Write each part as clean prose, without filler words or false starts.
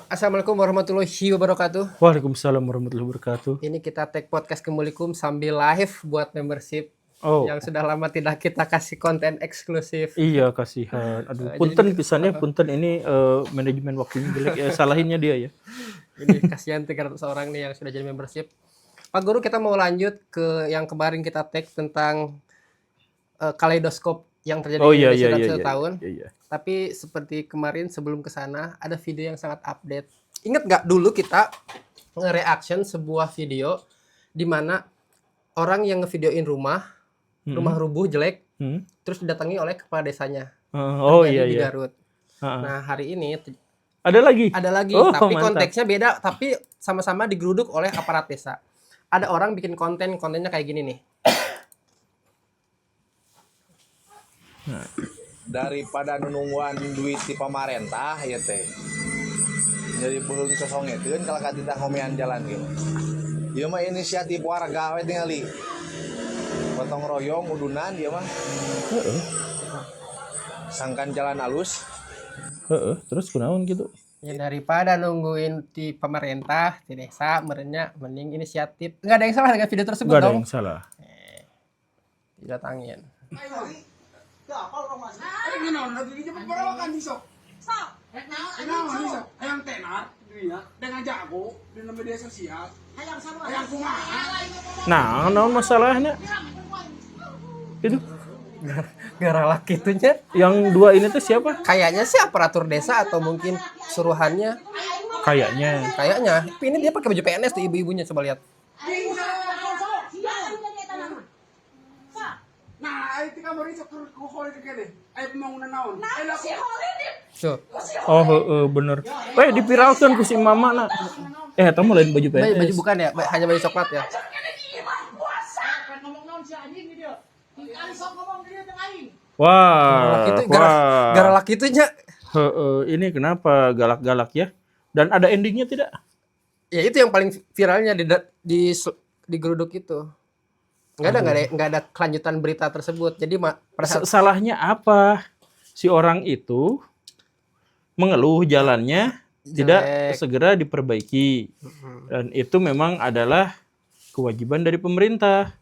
Assalamualaikum warahmatullahi wabarakatuh. Waalaikumsalam warahmatullahi wabarakatuh. Ini kita take podcast Kemulikum sambil live buat membership Oh, yang sudah lama tidak kita kasih konten eksklusif. iya kasihan. Aduh, Jadi punten pisannya, punten ini manajemen waktunya jelek ya. Salahinnya dia ya. ini kasihan 300 orang nih yang sudah jadi membership. Pak Guru, kita mau lanjut ke yang kemarin kita take tentang kaleidoskop yang terjadi Oh di iya Indonesia iya dalam iya satu iya. tahun. Iya. Tapi seperti kemarin sebelum ke sana ada video yang sangat update. Ingat nggak dulu kita nge-reaction sebuah video di mana orang yang ngevideoin rumah rubuh jelek, Hmm. terus didatangi oleh kepala desanya. Oh Terjadi iya di iya. Garut. Ha-ha. Nah, hari ini Ada lagi? ada lagi, Oh, tapi mantap. konteksnya beda, tapi sama-sama digeruduk oleh aparat desa. Ada orang bikin kontennya kayak gini nih. Daripada nunungguan duit di pemerintah ya teh jadi belum sesongekeun kalau tidak homean jalan gitu. Ieu mah inisiatif warga we tingali gotong royong udunan dia mah sangkan jalan alus. Terus kunaon gitu? Ya daripada nungguin di pemerintah, di desa, merenya mending inisiatif. Nggak ada yang salah dengan video tersebut Enggak ada dong. yang salah. Didatangin. Hayang tenar dia dengan jago di media sosial. Hayang kumaha? Nah, naon masalahnya? Itu Gara laki itunya. yang dua ini tuh siapa? Kayaknya sih aparatur desa atau mungkin suruhannya. Kayaknya. Kayaknya. Tapi ini dia pakai baju PNS tuh ibu-ibunya, coba lihat. Nah, itu kamar itu kuhol itu kene. Pembangunan naon? Tuh. Oh, bener. Dipiralkan ku si mama na. Eta mah lain baju PNS. Baju bukan ya, hanya baju coklat ya. Wah, Laki itu wah. gara laki itunya. Ini kenapa galak-galak ya? Dan ada endingnya tidak? Ya itu yang paling viralnya di geruduk itu. Nggak ada kelanjutan berita tersebut. Jadi pada saat Salahnya apa? Si orang itu mengeluh jalannya tidak jelek. segera diperbaiki. Dan itu memang adalah kewajiban dari pemerintah.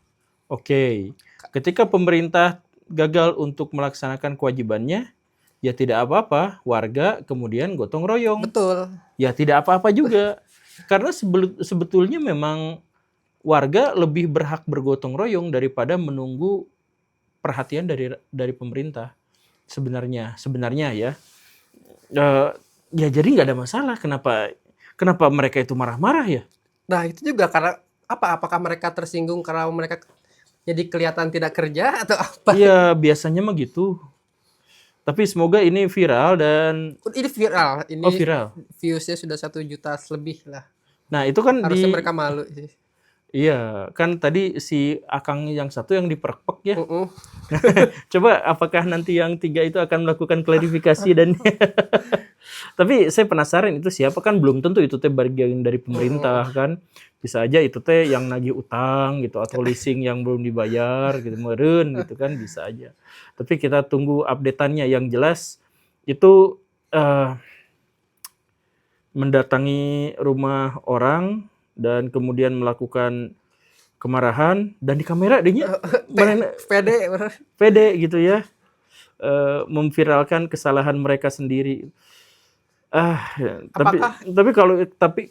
Oke. Ketika pemerintah gagal untuk melaksanakan kewajibannya, ya tidak apa-apa, warga kemudian gotong royong. Betul. Ya tidak apa-apa juga. Karena sebetulnya memang warga lebih berhak bergotong royong daripada menunggu perhatian dari pemerintah. Sebenarnya ya. Ya jadi nggak ada masalah. Kenapa mereka itu marah-marah ya? Nah, itu juga karena apa? Apakah mereka tersinggung karena mereka jadi kelihatan tidak kerja atau apa? Iya biasanya mah gitu. Tapi semoga ini viral dan Ini viral. Ini viral. viewsnya sudah 1 juta lebih lah. Nah itu kan Harusnya mereka malu sih. Iya kan tadi si Akang yang satu yang diperpek ya. Uh-uh. Coba apakah nanti yang 3 itu akan melakukan klarifikasi dan tapi saya penasaran itu siapa, kan belum tentu itu teh bagian dari pemerintah kan. Bisa aja itu teh yang nagih utang gitu atau leasing yang belum dibayar gitu meureun gitu kan, bisa aja. Tapi kita tunggu update-annya. Yang jelas itu mendatangi rumah orang dan kemudian melakukan kemarahan dan di kamera dehnya Pede bener. pede gitu ya, memviralkan kesalahan mereka sendiri. Tapi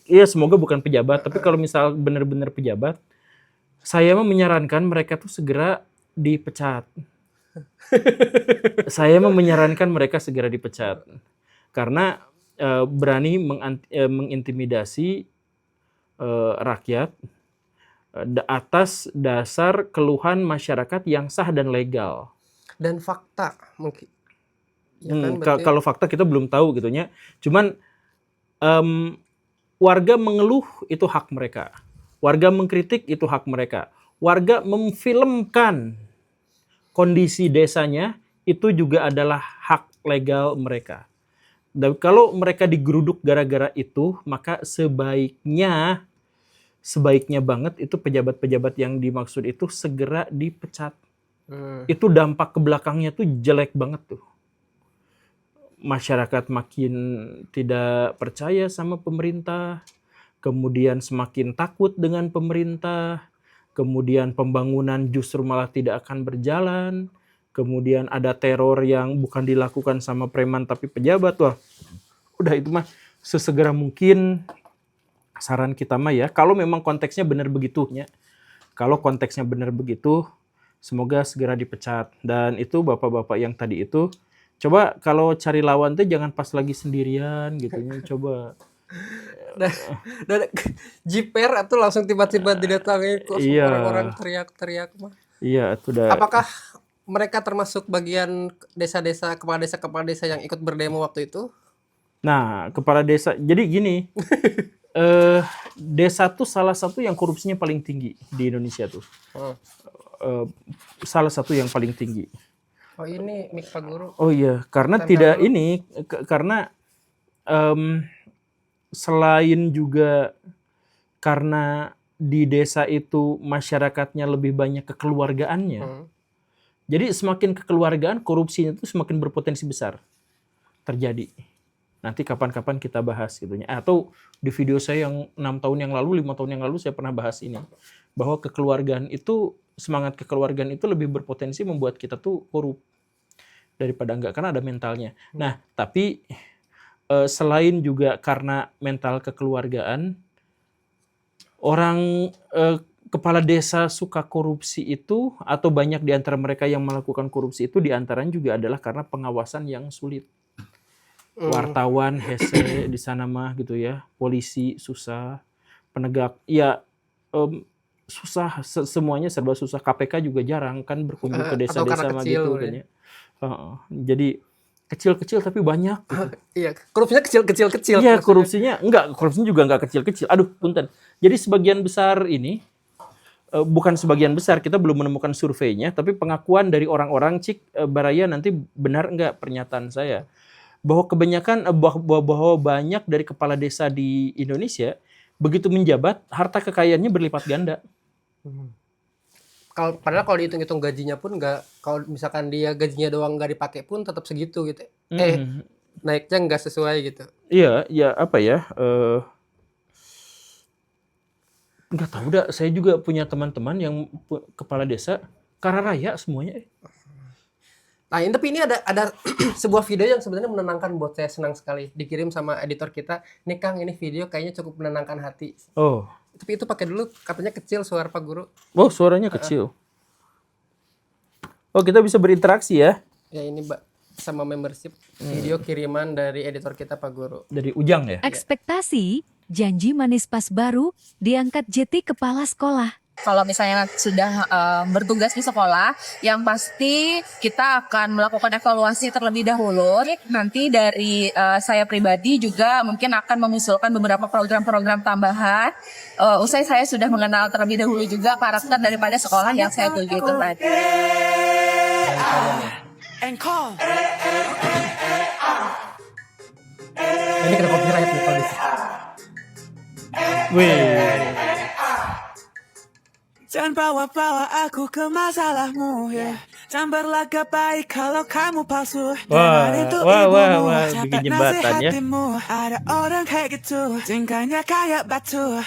ya semoga bukan pejabat. Tapi kalau misal benar-benar pejabat, saya mah menyarankan mereka tuh segera dipecat. Karena berani mengintimidasi rakyat atas dasar keluhan masyarakat yang sah dan legal. Dan fakta mungkin. Ya kan, berarti Kalau fakta kita belum tahu gitunya. Cuman warga mengeluh itu hak mereka. Warga mengkritik itu hak mereka. Warga memfilmkan kondisi desanya itu juga adalah hak legal mereka. Dan kalau mereka digeruduk gara-gara itu, maka sebaiknya banget itu pejabat-pejabat yang dimaksud itu segera dipecat. Itu dampak ke belakangnya tuh jelek banget tuh. masyarakat makin tidak percaya sama pemerintah, kemudian semakin takut dengan pemerintah, kemudian pembangunan justru malah tidak akan berjalan, kemudian ada teror yang bukan dilakukan sama preman tapi pejabat. Wah, udah itu mah sesegera mungkin saran kita mah ya, kalau memang konteksnya benar begitunya. Kalau konteksnya benar begitu, semoga segera dipecat. Dan itu bapak-bapak yang tadi itu, coba kalau cari lawan tuh jangan pas lagi sendirian gitu ya, coba. Dan jiper atau langsung tiba-tiba didatangi kok Iya. orang-orang teriak-teriak mah. Iya, itu udah. Apakah mereka termasuk bagian kepala desa yang ikut berdemo waktu itu? Nah, kepala desa, jadi gini, desa tuh salah satu yang korupsinya paling tinggi di Indonesia tuh. Salah satu yang paling tinggi. Oh ini Mik Pak Guru. Oh iya, karena Tempel tidak dulu. ini, karena selain juga karena di desa itu masyarakatnya lebih banyak kekeluargaannya. Jadi semakin kekeluargaan, korupsinya itu semakin berpotensi besar terjadi. Nanti kapan-kapan kita bahas gitu ya. Atau di video saya yang 6 tahun yang lalu, 5 tahun yang lalu saya pernah bahas ini. Bahwa kekeluargaan itu, semangat kekeluargaan itu lebih berpotensi membuat kita tuh korup daripada enggak, karena ada mentalnya. Nah, tapi selain juga karena mental kekeluargaan, orang kepala desa suka korupsi itu, atau banyak di antara mereka yang melakukan korupsi itu diantaranya juga adalah karena pengawasan yang sulit. Wartawan hese di sana mah gitu ya, polisi susah, penegak ya susah, semuanya serba susah. KPK juga jarang kan berkunjung ke Atau desa-desa karena mah kecil, gitu ya. kan ya. Jadi kecil-kecil tapi banyak gitu. Iya, korupsinya kecil-kecil. Iya, korupsinya juga enggak kecil-kecil. Aduh, punten. Jadi sebagian besar ini bukan sebagian besar, kita belum menemukan surveinya, tapi pengakuan dari orang-orang Cik Baraya, nanti benar enggak pernyataan saya bahwa kebanyakan bahwa banyak dari kepala desa di Indonesia begitu menjabat harta kekayaannya berlipat ganda. Padahal kalau dihitung-hitung gajinya pun nggak, kalau misalkan dia gajinya doang nggak dipakai pun tetap segitu gitu. Naiknya nggak sesuai gitu. Iya, ya apa ya? Nggak tahu dah. Saya juga punya teman-teman yang kepala desa kara raya semuanya. Nah, tapi ini ada sebuah video yang sebenarnya menenangkan, buat saya senang sekali. Dikirim sama editor kita. Nih Kang, ini video kayaknya cukup menenangkan hati. Oh. Tapi itu pakai dulu, katanya kecil suara Pak Guru. Oh, suaranya kecil. Oh, kita bisa berinteraksi ya? Ya ini Mbak, sama membership video kiriman dari editor kita Pak Guru. Dari Ujang ya? Ekspektasi, janji manis pas baru, diangkat JT kepala sekolah. Kalau misalnya sudah bertugas di sekolah, yang pasti kita akan melakukan evaluasi terlebih dahulu. Nanti dari saya pribadi juga mungkin akan mengusulkan beberapa program-program tambahan. Usai saya sudah mengenal terlebih dahulu juga karakter daripada sekolah yang saya tuju itu tadi. Ini kena copyright nih kalau bisa. Wih. Jangan bawa-bawa aku ke masalahmu ya. Jangan berlagak baik kalau kamu palsu. Wah, Dengar itu wah, ibumu, wah, capek bikin jembatan ya. nasihatimu. Ada orang kayak gitu, tingkahnya kayak batu.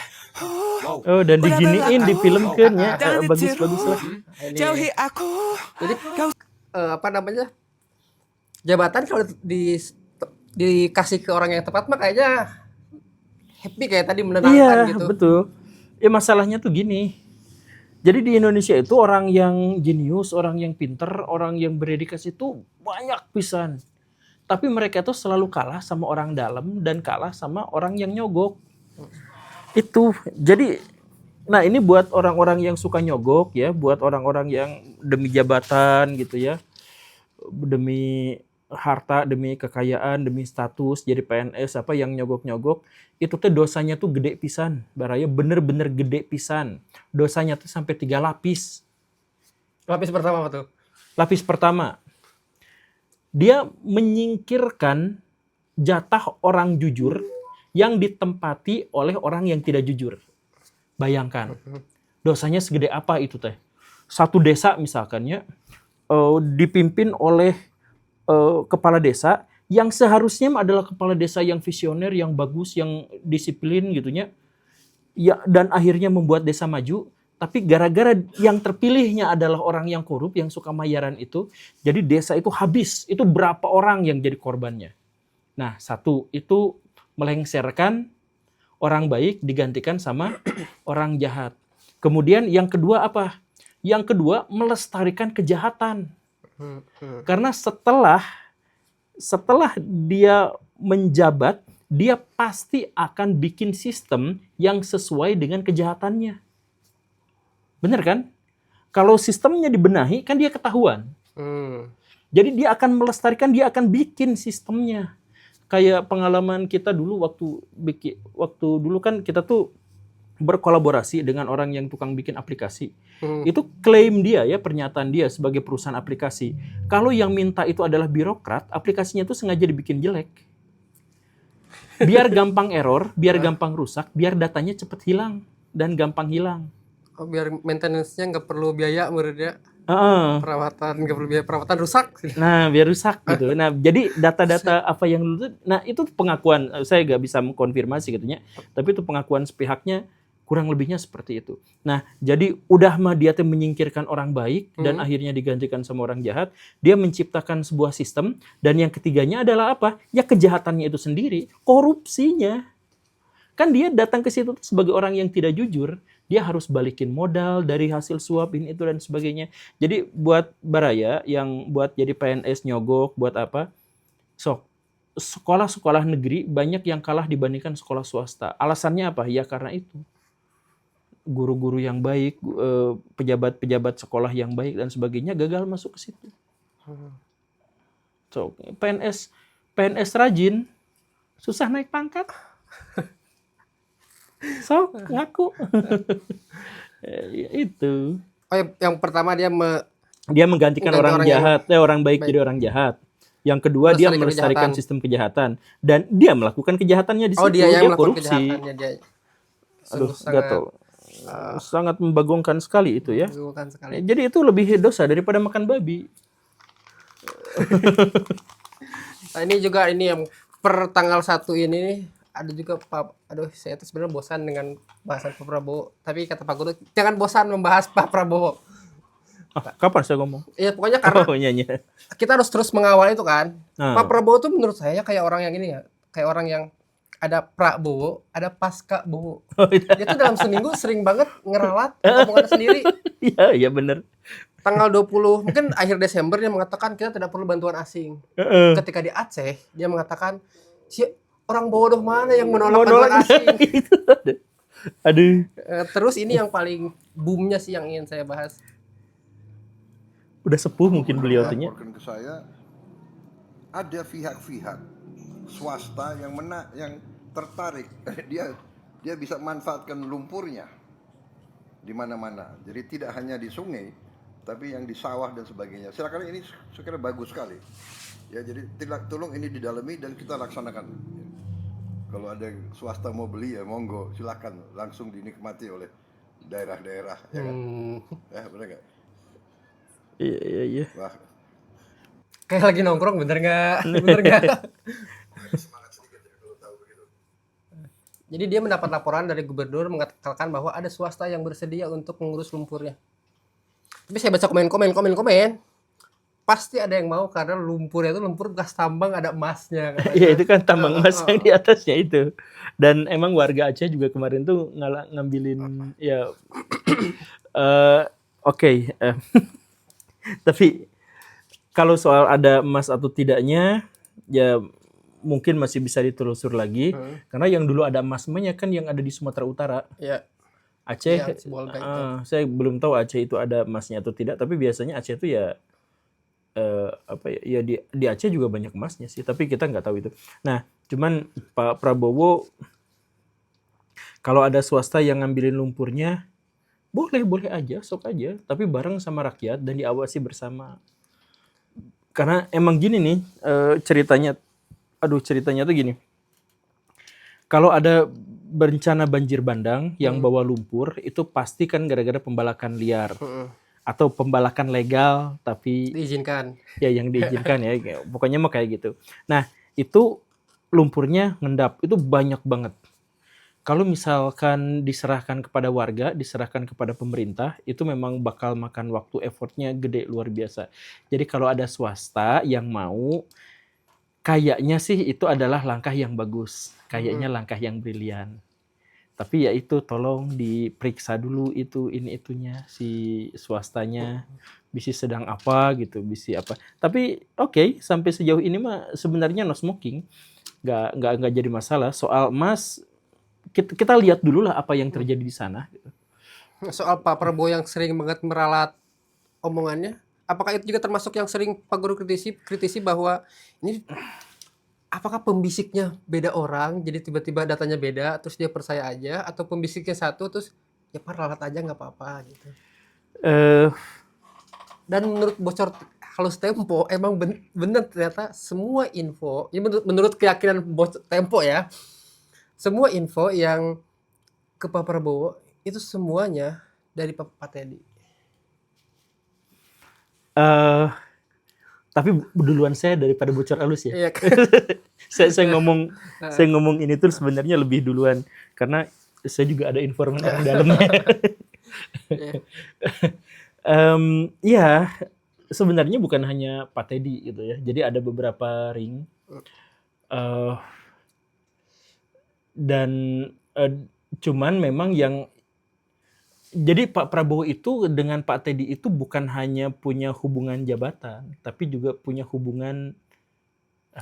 Oh, dan diginiin, difilmkan ya. Jangan Bagus-bagus lah. Jauhi aku. Jadi apa namanya, jabatan kalau dikasih ke orang yang tepat mah kayaknya happy, kayak tadi menenangkan Iya, gitu. betul. Ya masalahnya tuh gini. Jadi di Indonesia itu orang yang jenius, orang yang pinter, orang yang berdedikasi itu banyak pisan. Tapi mereka tuh selalu kalah sama orang dalam dan kalah sama orang yang nyogok. Itu. Jadi, nah ini buat orang-orang yang suka nyogok ya, buat orang-orang yang demi jabatan gitu ya, demi harta, demi kekayaan, demi status jadi PNS apa yang nyogok-nyogok, itu tuh dosanya tuh gede pisan. Baraya bener-bener gede pisan. Dosanya tuh sampai 3 lapis. Lapis pertama apa tuh? Lapis pertama, dia menyingkirkan jatah orang jujur yang ditempati oleh orang yang tidak jujur. Bayangkan, dosanya segede apa itu teh. Satu desa misalkan ya, dipimpin oleh kepala desa yang seharusnya adalah kepala desa yang visioner, yang bagus, yang disiplin gitunya. Ya, dan akhirnya membuat desa maju, tapi gara-gara yang terpilihnya adalah orang yang korup, yang suka mayaran itu, jadi desa itu habis. Itu berapa orang yang jadi korbannya. Nah, satu, itu melengsarkan orang baik digantikan sama orang jahat. Kemudian yang kedua apa? Yang kedua, melestarikan kejahatan. Karena setelah dia menjabat, dia pasti akan bikin sistem yang sesuai dengan kejahatannya. Bener kan? Kalau sistemnya dibenahi, kan dia ketahuan. Jadi dia akan melestarikan, dia akan bikin sistemnya. Kayak pengalaman kita dulu waktu dulu kan kita tuh berkolaborasi dengan orang yang tukang bikin aplikasi. Itu klaim dia ya, pernyataan dia sebagai perusahaan aplikasi. Kalau yang minta itu adalah birokrat, aplikasinya itu sengaja dibikin jelek. Biar gampang error, biar gampang rusak, biar datanya cepat hilang dan gampang hilang. Oh, biar maintenance-nya nggak perlu biaya menurutnya. Perawatan nggak perlu biaya, perawatan rusak. Nah, biar rusak gitu. Nah, jadi data-data apa yang dulu, nah itu pengakuan, saya nggak bisa mengkonfirmasi gitu ya. Tapi itu pengakuan sepihaknya, kurang lebihnya seperti itu. Nah, jadi udah mah dia tuh menyingkirkan orang baik dan akhirnya digantikan sama orang jahat, dia menciptakan sebuah sistem, dan yang ketiganya adalah apa? Ya kejahatannya itu sendiri, korupsinya. Kan dia datang ke situ sebagai orang yang tidak jujur, dia harus balikin modal dari hasil suap ini itu dan sebagainya. Jadi buat Baraya yang buat jadi PNS nyogok, buat apa? Sekolah-sekolah negeri banyak yang kalah dibandingkan sekolah swasta. Alasannya apa? Ya karena itu. Guru-guru yang baik, pejabat-pejabat sekolah yang baik dan sebagainya gagal masuk ke situ. So, PNS rajin, susah naik pangkat. So, ngaku. Itu. Oh, yang pertama dia menggantikan orang jahat, orang baik jadi orang jahat. Yang kedua dia melestarikan sistem kejahatan, dan dia melakukan kejahatannya di situ. Dia melakukan korupsi. Kejahatannya dia. Aduh, gatel. Sangat membagongkan sekali itu ya. Membagongkan sekali. Jadi itu lebih dosa daripada makan babi. Nah, ini juga yang per tanggal 1 ini nih, ada juga saya tuh sebenarnya bosan dengan bahasan Pak Prabowo. Tapi kata Pak Guru, jangan bosan membahas Pak Prabowo. Kapan saya ngomong? Iya, pokoknya karena kita harus terus mengawal itu kan. Pak Prabowo tuh menurut saya kayak orang yang ini ya, kayak orang yang ada Prabowo, ada Pasca Bowo. Dia tuh dalam seminggu sering banget ngeralat omongan sendiri. Iya benar. Tanggal 20, mungkin akhir Desember dia mengatakan kita tidak perlu bantuan asing. Ketika di Aceh, dia mengatakan si orang bodoh mana yang menolak bantuan asing. Aduh. Terus ini yang paling boomnya sih yang ingin saya bahas. Udah sepuh mungkin beliau tuh. Ke saya ada pihak-pihak swasta yang tertarik, dia bisa manfaatkan lumpurnya di mana-mana. Jadi tidak hanya di sungai, tapi yang di sawah dan sebagainya. Silakan, ini saya kira bagus sekali. Ya, jadi tolong ini didalami dan kita laksanakan. Kalau ada swasta mau beli ya monggo, silakan langsung dinikmati oleh daerah-daerah. Ya kan? Benar nggak? Iya. Wah. Kayak lagi nongkrong, bener nggak? Bener nggak? Jadi dia mendapat laporan dari gubernur mengatakan bahwa ada swasta yang bersedia untuk mengurus lumpurnya. Tapi saya baca komen. Pasti ada yang mau karena lumpurnya itu lumpur bekas tambang, ada emasnya. Iya, itu kan tambang emas yang di atasnya itu. Dan emang warga Aceh juga kemarin tuh ngambilin ya. Oke. Tapi kalau soal ada emas atau tidaknya, ya mungkin masih bisa ditelusur lagi. Karena yang dulu ada emasnya kan yang ada di Sumatera Utara. Iya. Aceh, saya belum tahu Aceh itu ada emasnya atau tidak. Tapi biasanya Aceh itu ya di Aceh juga banyak emasnya sih. Tapi kita nggak tahu itu. Nah, cuman Pak Prabowo kalau ada swasta yang ngambilin lumpurnya, boleh aja, sok aja. Tapi bareng sama rakyat dan diawasi bersama. Karena emang gini nih ceritanya tuh gini. Kalau ada bencana banjir bandang yang bawa lumpur, itu pasti kan gara-gara pembalakan liar. Atau pembalakan legal tapi diizinkan. Ya yang diizinkan ya. Pokoknya mah kayak gitu. Nah, itu lumpurnya ngendap, itu banyak banget. Kalau misalkan diserahkan kepada warga, diserahkan kepada pemerintah, itu memang bakal makan waktu, effortnya gede luar biasa. Jadi kalau ada swasta yang mau, kayaknya sih itu adalah langkah yang bagus, kayaknya langkah yang brilian. Tapi ya itu tolong diperiksa dulu ini itunya si swastanya, bisa sedang apa gitu, bisa apa. Tapi oke, sampai sejauh ini mah sebenarnya no smoking, nggak jadi masalah. Soal emas kita lihat dulu lah apa yang terjadi di sana. Gitu. Soal Pak Prabowo yang sering banget meralat omongannya, apakah itu juga termasuk yang sering Pak Guru kritisi bahwa ini apakah pembisiknya beda orang, jadi tiba-tiba datanya beda, terus dia percaya aja, atau pembisiknya satu, terus ya Pak ralat aja nggak apa-apa gitu. Dan menurut bocor halus Tempo, emang bener ternyata semua info, ya menurut keyakinan bocor Tempo ya, semua info yang ke Pak Prabowo itu semuanya dari Pak Teddy. Tapi duluan saya daripada bocor halus ya. Iya. saya ngomong ini tuh sebenarnya lebih duluan karena saya juga ada informan orang dalamnya. Ya sebenarnya bukan hanya Pak Teddy gitu ya. Jadi ada beberapa ring dan cuman memang yang jadi Pak Prabowo itu dengan Pak Teddy itu bukan hanya punya hubungan jabatan, tapi juga punya hubungan.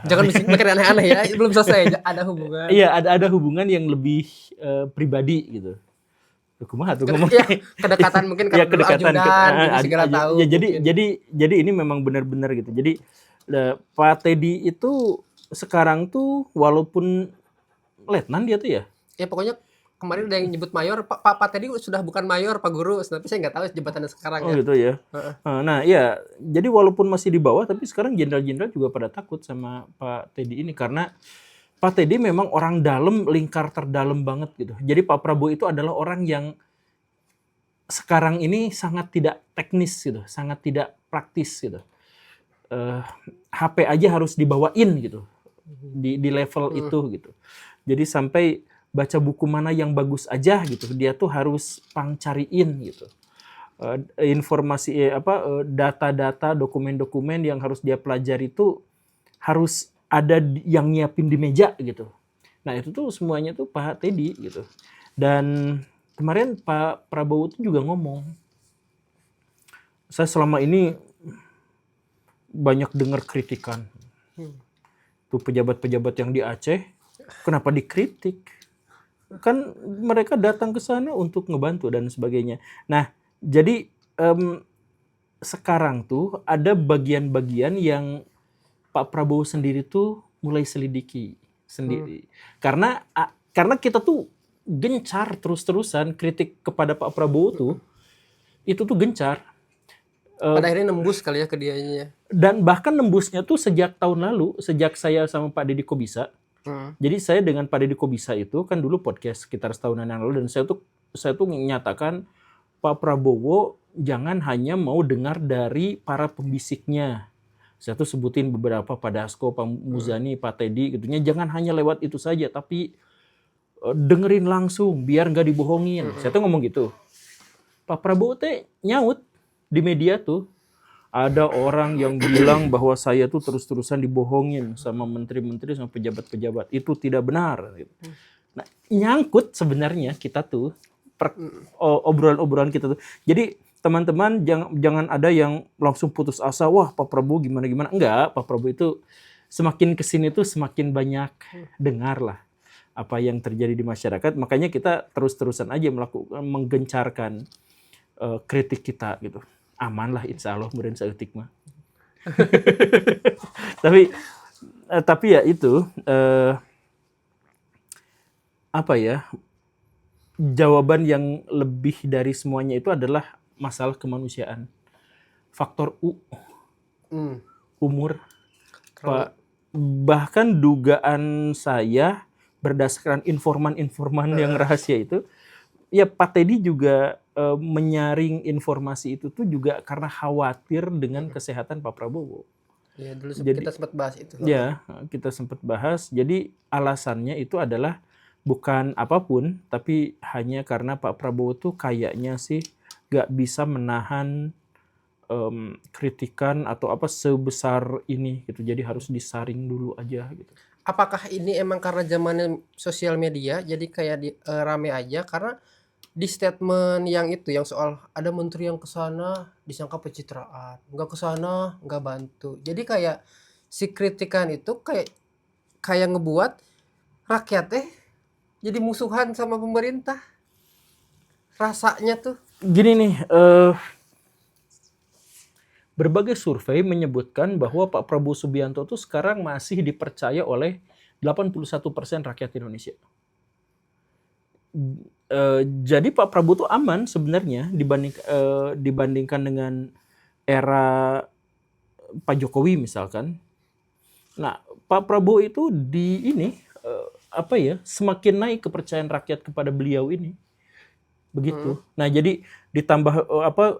Jangan mikir aneh-aneh ya, belum selesai ada hubungan. Iya, ada hubungan yang lebih pribadi gitu. Kumaha tuh ngomong. Ya, kedekatan mungkin karena kedekatan ajudan, segala tahu. Ya, jadi ini memang benar-benar gitu. Jadi Pak Teddy itu sekarang tuh walaupun letnan dia tuh ya. Ya pokoknya kemarin ada yang nyebut mayor, Pak Teddy sudah bukan mayor, Pak Guru, tapi saya nggak tahu jabatannya sekarang ya. Oh gitu ya. Nah ya, jadi walaupun masih di bawah, tapi sekarang jenderal-jenderal juga pada takut sama Pak Teddy ini karena Pak Teddy memang orang dalam, lingkar terdalam banget gitu. Jadi Pak Prabowo itu adalah orang yang sekarang ini sangat tidak teknis gitu, sangat tidak praktis gitu. HP aja harus dibawain gitu di level itu gitu. Jadi sampai baca buku mana yang bagus aja gitu, dia tuh harus cariin gitu. Informasi data-data, dokumen-dokumen yang harus dia pelajari itu harus ada yang nyiapin di meja gitu. Nah itu tuh semuanya tuh Pak Teddy gitu. Dan kemarin Pak Prabowo tuh juga ngomong, saya selama ini banyak dengar kritikan. Tuh pejabat-pejabat yang di Aceh, kenapa dikritik? Kan mereka datang ke sana untuk ngebantu dan sebagainya. Nah, jadi sekarang tuh ada bagian-bagian yang Pak Prabowo sendiri tuh mulai selidiki sendiri. Karena kita tuh gencar terus-terusan kritik kepada Pak Prabowo tuh, itu tuh gencar. Pada akhirnya nembus kali ya ke dianya. Dan bahkan nembusnya tuh sejak tahun lalu, sejak saya sama Pak Deddy Kobisa. Jadi saya dengan Pak Deddy Kobisa itu kan dulu podcast sekitar setahunan yang lalu, dan saya tuh menyatakan Pak Prabowo jangan hanya mau dengar dari para pembisiknya. Saya tuh sebutin beberapa, Pak Dasko, Pak Muzani, Pak Teddy gitunya, jangan hanya lewat itu saja, tapi dengerin langsung biar nggak dibohongin. Saya tuh ngomong gitu. Pak Prabowo teh nyaut di media tuh. Ada orang yang bilang bahwa saya tuh terus-terusan dibohongin sama menteri-menteri, sama pejabat-pejabat. Itu tidak benar. Nah, nyangkut sebenarnya kita tuh, obrolan-obrolan kita tuh. Jadi teman-teman jangan ada yang langsung putus asa, wah Pak Prabowo gimana-gimana. Enggak, Pak Prabowo itu semakin kesini tuh semakin banyak dengar lah apa yang terjadi di masyarakat. Makanya kita terus-terusan aja menggencarkan kritik kita gitu. Aman lah insya Allah kemudian seetik mah. tapi ya itu jawaban yang lebih dari semuanya itu adalah masalah kemanusiaan. Faktor umur. Bahkan dugaan saya berdasarkan informan-informan yang rahasia itu, ya Pak Teddy juga menyaring informasi itu tuh juga karena khawatir dengan kesehatan Pak Prabowo. Ya, dulu Jadi- kita sempat bahas itu. Ya, kita sempat bahas. Jadi alasannya itu adalah bukan apapun, tapi hanya karena Pak Prabowo tuh kayaknya sih gak bisa menahan kritikan atau apa sebesar ini gitu. Jadi harus disaring dulu aja gitu. Apakah ini emang karena zamannya sosial media jadi kayak rame aja karena di statement yang itu yang soal ada menteri yang ke sana disangka pencitraan, nggak ke sana nggak bantu. Jadi kayak si kritikan itu kayak ngebuat rakyat jadi musuhan sama pemerintah. Rasanya tuh. Gini nih, berbagai survei menyebutkan bahwa Pak Prabowo Subianto tuh sekarang masih dipercaya oleh 81% rakyat Indonesia. Jadi Pak Prabowo tuh aman sebenarnya dibandingkan dengan era Pak Jokowi misalkan. Nah, Pak Prabowo itu semakin naik kepercayaan rakyat kepada beliau ini. Begitu. Nah, jadi ditambah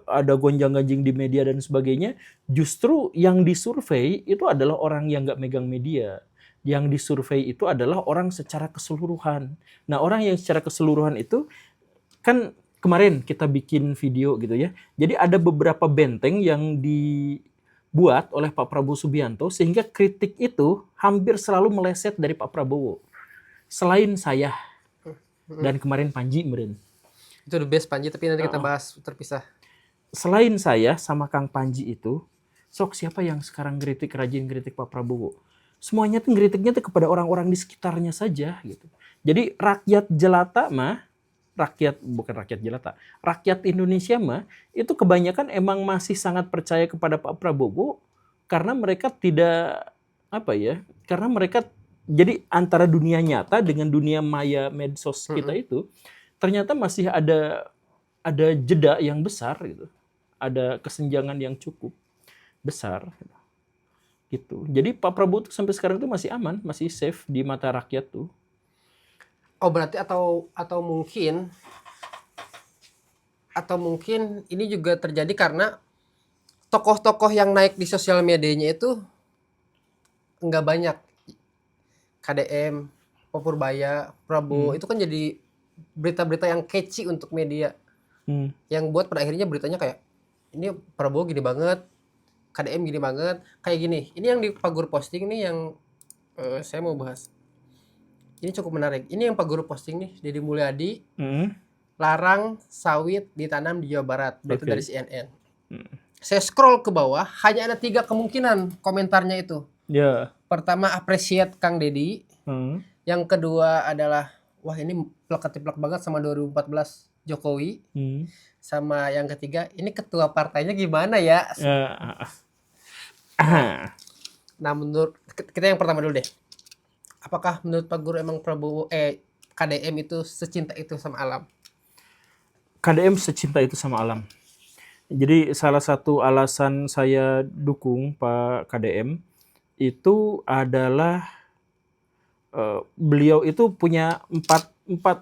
ada gonjang-ganjing di media dan sebagainya, justru yang disurvei itu adalah orang yang nggak megang media. Yang disurvei itu adalah orang secara keseluruhan. Nah, orang yang secara keseluruhan itu kan kemarin kita bikin video gitu ya. Jadi ada beberapa benteng yang dibuat oleh Pak Prabowo Subianto sehingga kritik itu hampir selalu meleset dari Pak Prabowo. Selain saya dan kemarin Panji meren. Itu the best Panji, tapi nanti kita bahas terpisah. Selain saya sama Kang Panji itu, sok siapa yang sekarang rajin kritik Pak Prabowo? Semuanya tuh ngeritiknya tuh kepada orang-orang di sekitarnya saja gitu. Jadi rakyat jelata mah, rakyat Indonesia mah itu kebanyakan emang masih sangat percaya kepada Pak Prabowo karena mereka karena mereka jadi antara dunia nyata dengan dunia maya medsos kita itu ternyata masih ada jeda yang besar gitu. Ada kesenjangan yang cukup besar gitu. Jadi Pak Prabowo tuh sampai sekarang tuh masih aman, masih safe di mata rakyat tuh. Oh, berarti atau mungkin ini juga terjadi karena tokoh-tokoh yang naik di sosial medianya itu nggak banyak. KDM, Pak Purbaya, Prabowo itu kan jadi berita-berita yang catchy untuk media. Yang buat pada akhirnya beritanya kayak ini Prabowo gini banget, KDM gini banget, kayak gini. Ini yang di Pak Guru posting nih yang saya mau bahas. Ini cukup menarik. Ini yang Pak Guru posting nih, Deddy Mulyadi, larang sawit ditanam di Jawa Barat. Itu dari CNN. Saya scroll ke bawah, hanya ada 3 kemungkinan komentarnya itu. Ya. Pertama, appreciate Kang Deddy. Yang kedua adalah, wah ini plek-plek banget sama 2014 Jokowi. Sama yang ketiga, ini ketua partainya gimana ya? Nah, menurut kita yang pertama dulu deh. Apakah menurut Pak Guru emang KDM itu secinta itu sama alam? KDM secinta itu sama alam. Jadi salah satu alasan saya dukung Pak KDM itu adalah beliau itu punya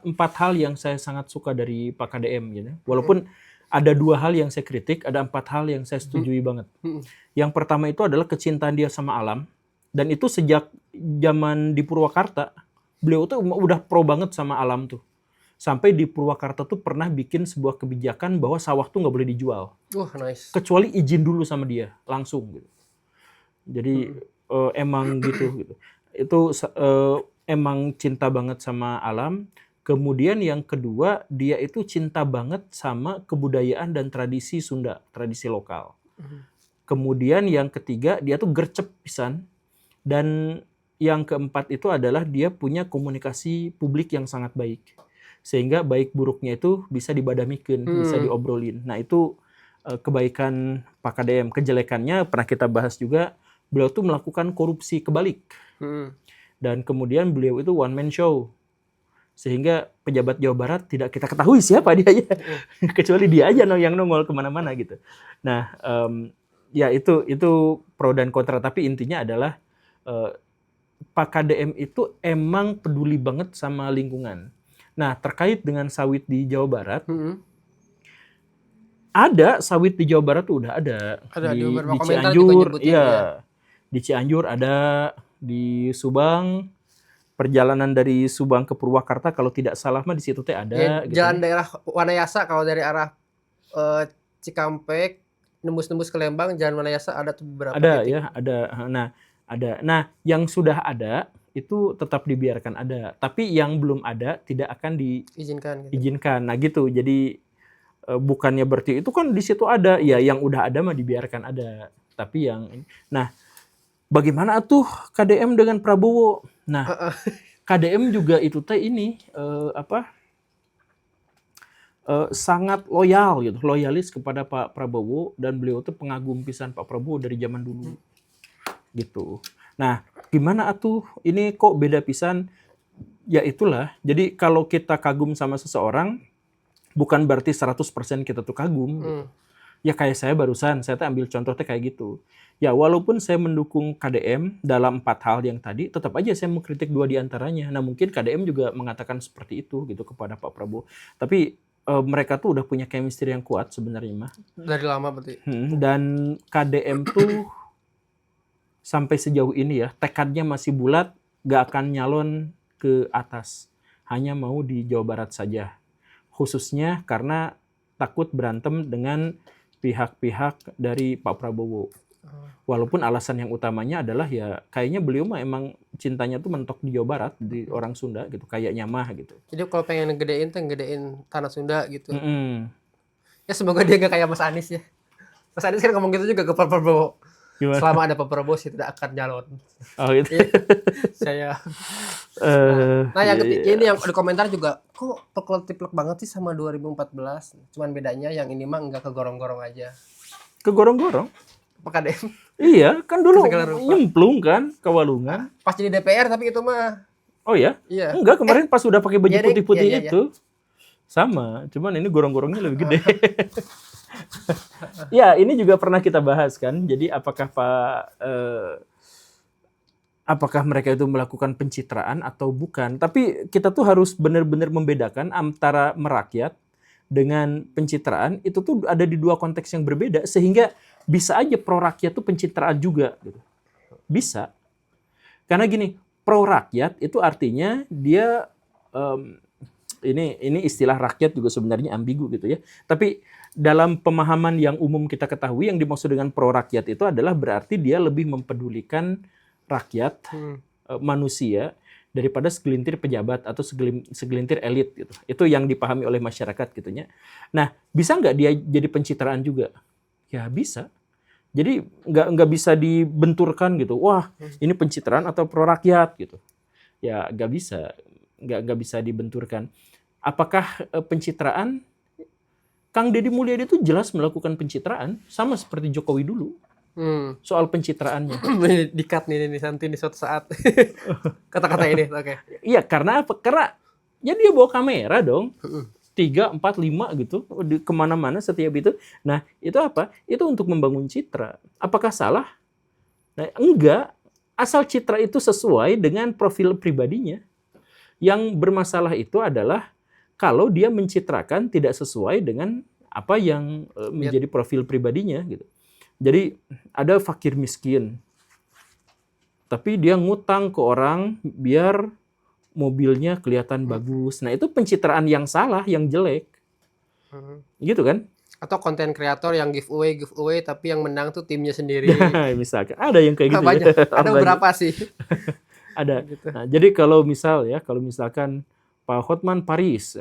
empat hal yang saya sangat suka dari Pak KDM gitu. Walaupun ada 2 hal yang saya kritik, ada 4 hal yang saya setujui banget. Yang pertama itu adalah kecintaan dia sama alam, dan itu sejak zaman di Purwakarta beliau tuh udah pro banget sama alam tuh. Sampai di Purwakarta tuh pernah bikin sebuah kebijakan bahwa sawah tuh nggak boleh dijual. Nice. Kecuali izin dulu sama dia langsung gitu. Jadi emang gitu. Itu emang cinta banget sama alam. Kemudian yang kedua, dia itu cinta banget sama kebudayaan dan tradisi Sunda, tradisi lokal. Kemudian yang ketiga, dia tuh gercep pisan. Dan yang keempat itu adalah dia punya komunikasi publik yang sangat baik. Sehingga baik buruknya itu bisa dibadamikeun, bisa diobrolin. Nah, itu kebaikan Pak KDM. Kejelekannya pernah kita bahas juga, beliau tuh melakukan korupsi kebalik. Dan kemudian beliau itu one man show. Sehingga pejabat Jawa Barat tidak kita ketahui siapa dia ya. Kecuali dia aja yang nongol kemana-mana gitu. Nah, ya itu pro dan kontra. Tapi intinya adalah Pak KDM itu emang peduli banget sama lingkungan. Nah, terkait dengan sawit di Jawa Barat, ada sawit di Jawa Barat tuh udah ada di beberapa komentar juga Cianjur, nyebutin ya. di Cianjur ada, di Subang, perjalanan dari Subang ke Purwakarta kalau tidak salah mah di situ teh ada. Ya, gitu. jalan daerah Wanayasa kalau dari arah Cikampek nembus-nembus ke Lembang, jalan Wanayasa ada tuh beberapa Ada titik. ya, ada. Nah, ada. Nah, yang sudah ada itu tetap dibiarkan ada, tapi yang belum ada tidak akan Izinkan gitu. diizinkan. Nah, gitu. Jadi bukannya berarti itu kan di situ ada, ya yang udah ada mah dibiarkan ada. Tapi yang nah, bagaimana tuh KDM dengan Prabowo? Nah, KDM juga itu teh ini sangat loyal gitu, loyalis kepada Pak Prabowo, dan beliau tuh pengagum pisan Pak Prabowo dari zaman dulu. Gitu. Nah, gimana atuh ini kok beda pisan? Ya itulah. Jadi kalau kita kagum sama seseorang bukan berarti 100% kita tuh kagum. Gitu. Ya kayak saya barusan, saya tuh ambil contohnya kayak gitu. Ya walaupun saya mendukung KDM dalam 4 hal yang tadi, tetap aja saya mengkritik 2 diantaranya. Nah mungkin KDM juga mengatakan seperti itu gitu kepada Pak Prabowo. Tapi mereka tuh udah punya chemistry yang kuat sebenarnya mah. Dari lama berarti. Dan KDM tuh sampai sejauh ini ya, tekadnya masih bulat, gak akan nyalon ke atas. Hanya mau di Jawa Barat saja. Khususnya karena takut berantem dengan pihak-pihak dari Pak Prabowo. Walaupun alasan yang utamanya adalah ya kayaknya beliau mah emang cintanya tuh mentok di Jawa Barat, di orang Sunda gitu, kayaknya mah gitu. Jadi kalau pengen ngegedein tuh ngegedein tanah Sunda gitu. Mm-mm. Ya semoga dia gak kayak Mas Anies ya. Mas Anies kan ngomong gitu juga ke Pak Prabowo. Gimana? Selama ada Pak Prabowo sih tidak akan nyalon. Oh gitu. Iya. Saya. Nah yang ketiga ini yang di komentar juga, kok plek banget sih sama 2014. Cuman bedanya yang ini mah enggak kegorong-gorong aja. Kegorong-gorong? Pak KDM. Iya, kan dulu Segala rupa. nyemplung kan ke Walungan. Pas jadi DPR tapi itu mah. Oh ya? Iya. Enggak, kemarin pas udah pakai baju iya, Dik. putih-putih Iya, iya, itu. Sama, cuman ini gorong-gorongnya lebih gede. Ya, ini juga pernah kita bahas kan. Jadi apakah mereka itu melakukan pencitraan atau bukan? Tapi kita tuh harus benar-benar membedakan antara merakyat dengan pencitraan. Itu tuh ada di 2 konteks yang berbeda, sehingga bisa aja pro rakyat tuh pencitraan juga gitu. Bisa. Karena gini, pro rakyat itu artinya dia ini istilah rakyat juga sebenarnya ambigu gitu ya. Tapi dalam pemahaman yang umum kita ketahui, yang dimaksud dengan pro rakyat itu adalah berarti dia lebih mempedulikan rakyat, manusia, daripada segelintir pejabat atau segelintir elit gitu. Itu yang dipahami oleh masyarakat gitunya. Nah, bisa nggak dia jadi pencitraan juga? Ya bisa. Jadi nggak bisa dibenturkan gitu. Wah, ini pencitraan atau pro rakyat gitu. Ya nggak bisa. Nggak bisa dibenturkan. Apakah pencitraan? Kang Deddy Mulyadi itu jelas melakukan pencitraan, sama seperti Jokowi dulu. Soal pencitraannya. Dikat nih nanti di suatu saat. Kata-kata ini, oke. Iya, karena apa? Karena ya dia bawa kamera dong. 3, 4, 5 gitu. Kemana-mana setiap itu. Nah, itu apa? Itu untuk membangun citra. Apakah salah? Nah, enggak. Asal citra itu sesuai dengan profil pribadinya. Yang bermasalah itu adalah kalau dia mencitrakan tidak sesuai dengan apa yang menjadi profil pribadinya gitu. Jadi ada fakir miskin, tapi dia ngutang ke orang biar mobilnya kelihatan bagus. Nah itu pencitraan yang salah, yang jelek, gitu kan? Atau konten kreator yang giveaway tapi yang menang tuh timnya sendiri. Misalkan ada yang kayak gitu. Banyak. Ya. Ada beberapa sih. Ada. Nah, jadi kalau misalkan Pak Hotman Paris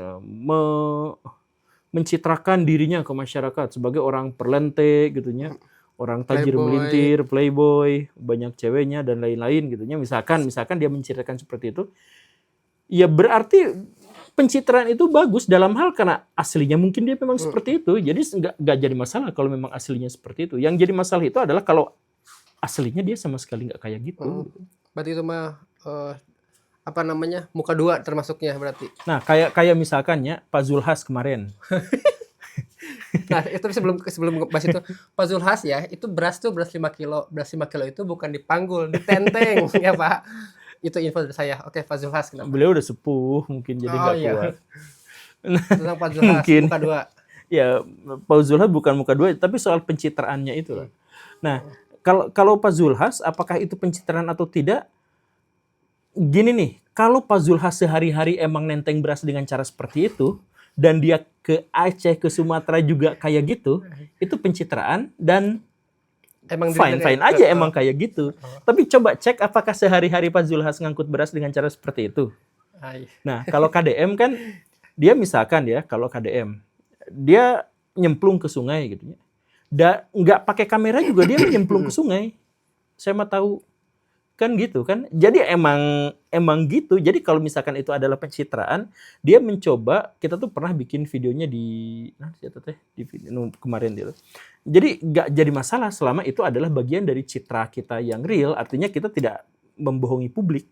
mencitrakan dirinya ke masyarakat sebagai orang perlente gitunya, orang tajir melintir, playboy, banyak ceweknya dan lain-lain gitunya. Misalkan dia menceritakan seperti itu, ya berarti pencitraan itu bagus dalam hal karena aslinya mungkin dia memang seperti itu. Jadi nggak jadi masalah kalau memang aslinya seperti itu. Yang jadi masalah itu adalah kalau aslinya dia sama sekali nggak kayak gitu. Berarti itu mah muka 2 termasuknya berarti. Nah, kayak misalkan ya Pak Zulhas kemarin. Nah, itu sebelum bahas itu, Pak Zulhas ya, itu beras 5 kilo. Beras 5 kilo itu bukan dipanggul, ditenteng ya, Pak. Itu info dari saya. Oke, Pak Zulhas kenapa? Beliau udah sepuh, mungkin jadi nggak kuat. Tentang Pak Zulhas, Mungkin. muka 2. Ya, Pak Zulhas bukan muka 2, tapi soal pencitraannya itu lah. Nah, kalau Pak Zulhas apakah itu pencitraan atau tidak? Gini nih, kalau Pak Zulhas sehari-hari emang nenteng beras dengan cara seperti itu dan dia ke Aceh, ke Sumatera juga kayak gitu, itu pencitraan dan Emang fine aja emang kayak gitu. Tapi coba cek apakah sehari-hari Pak Zulhas ngangkut beras dengan cara seperti itu. Nah, kalau KDM kan dia misalkan ya, kalau KDM dia nyemplung ke sungai gitu ya. Nggak pakai kamera juga dia nyemplung ke sungai. Saya mah tahu kan gitu kan. Jadi emang gitu. Jadi kalau misalkan itu adalah pencitraan, dia mencoba, kita tuh pernah bikin videonya di di video kemarin gitu. Jadi nggak jadi masalah selama itu adalah bagian dari citra kita yang real, artinya kita tidak membohongi publik.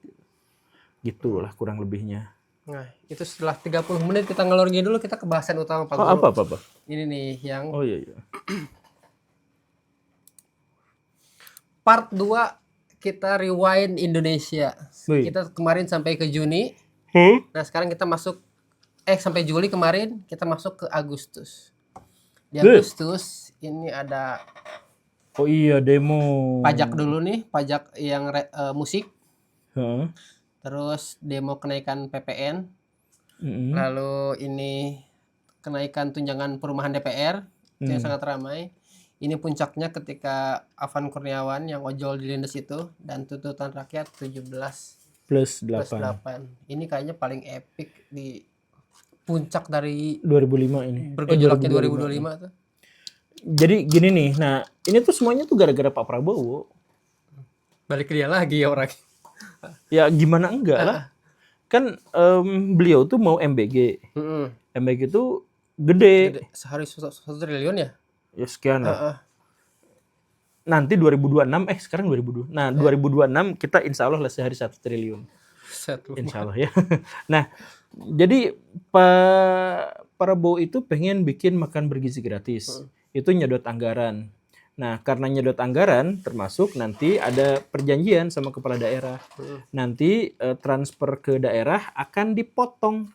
Gitulah kurang lebihnya. Nah, itu setelah 30 menit kita ngelor dulu, kita ke bahasan utama Pak Guru. Apa? Ini nih yang Oh iya. part 2 kita rewind Indonesia. Wih. Kita kemarin sampai ke Juni. Nah, sekarang kita masuk sampai Juli kemarin, kita masuk ke Agustus. Di Agustus ini ada Oh iya, demo. pajak dulu nih, pajak yang musik. Heeh. Terus demo kenaikan PPN. Mm-mm. Lalu ini kenaikan tunjangan perumahan DPR yang sangat ramai. Ini puncaknya ketika Afan Kurniawan yang ojol di Lindes itu dan tuntutan rakyat 17 plus plus 8. 8. Ini kayaknya paling epic di puncak dari 2005 ini. bergejolaknya 2025. 2025 tuh. Jadi gini nih, nah ini tuh semuanya tuh gara-gara Pak Prabowo. Balik ke dia lagi ya orang. Ya gimana enggak lah. Kan beliau tuh mau MBG. MBG tuh gede. Sehari 1 triliun ya? Ya sekian lah. Nanti 2026, sekarang 2002. Nah 2026 kita insya Allah lah sehari 1 triliun. Insya Allah ya. Nah jadi Pak Prabowo itu pengen bikin makan bergizi gratis. Itu nyedot anggaran. Nah, karena nyedot anggaran, termasuk nanti ada perjanjian sama kepala daerah. Nanti transfer ke daerah akan dipotong.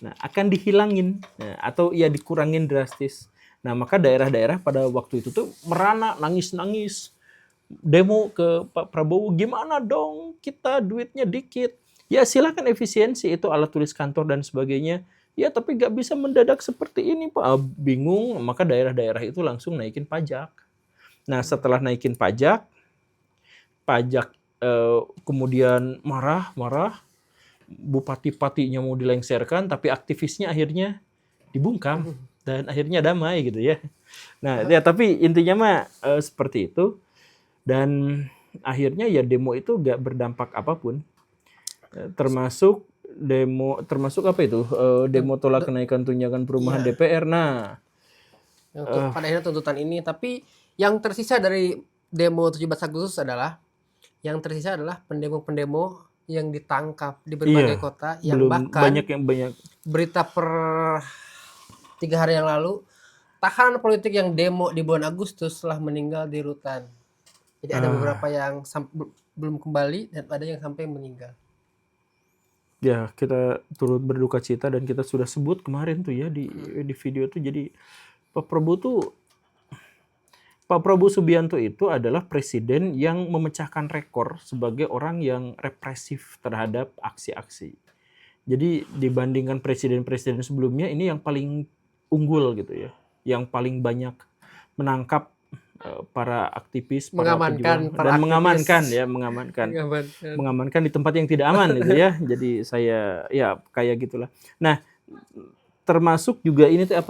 Nah, akan dihilangin. Nah, atau ya dikurangin drastis. Nah, maka daerah-daerah pada waktu itu tuh merana, nangis-nangis. Demo ke Pak Prabowo, gimana dong kita duitnya dikit. Ya silakan efisiensi, itu alat tulis kantor dan sebagainya. Ya tapi nggak bisa mendadak seperti ini Pak. Bingung, maka daerah-daerah itu langsung naikin pajak. Nah setelah naikin pajak kemudian marah, bupati-patinya mau dilengserkan, tapi aktivisnya akhirnya dibungkam dan akhirnya damai gitu ya. Nah ya tapi intinya mah seperti itu, dan akhirnya ya demo itu nggak berdampak apapun, termasuk apa itu demo tolak kenaikan tunjangan perumahan DPR. Nah pada akhirnya tuntutan ini, tapi yang tersisa dari demo 17 Agustus adalah pendemo-pendemo yang ditangkap di berbagai kota, yang bahkan banyak berita per 3 hari yang lalu tahanan politik yang demo di bulan Agustus telah meninggal di rutan. Jadi ada beberapa yang belum kembali dan ada yang sampai meninggal. Ya, kita turut berduka cita dan kita sudah sebut kemarin tuh ya di video tuh. Jadi Pak Prabowo Subianto itu adalah presiden yang memecahkan rekor sebagai orang yang represif terhadap aksi-aksi. Jadi dibandingkan presiden-presiden sebelumnya, ini yang paling unggul gitu ya, yang paling banyak menangkap para aktivis, para pejuang, dan mengamankan di tempat yang tidak aman gitu ya. Jadi saya ya kayak gitulah. Nah, termasuk juga ini tuh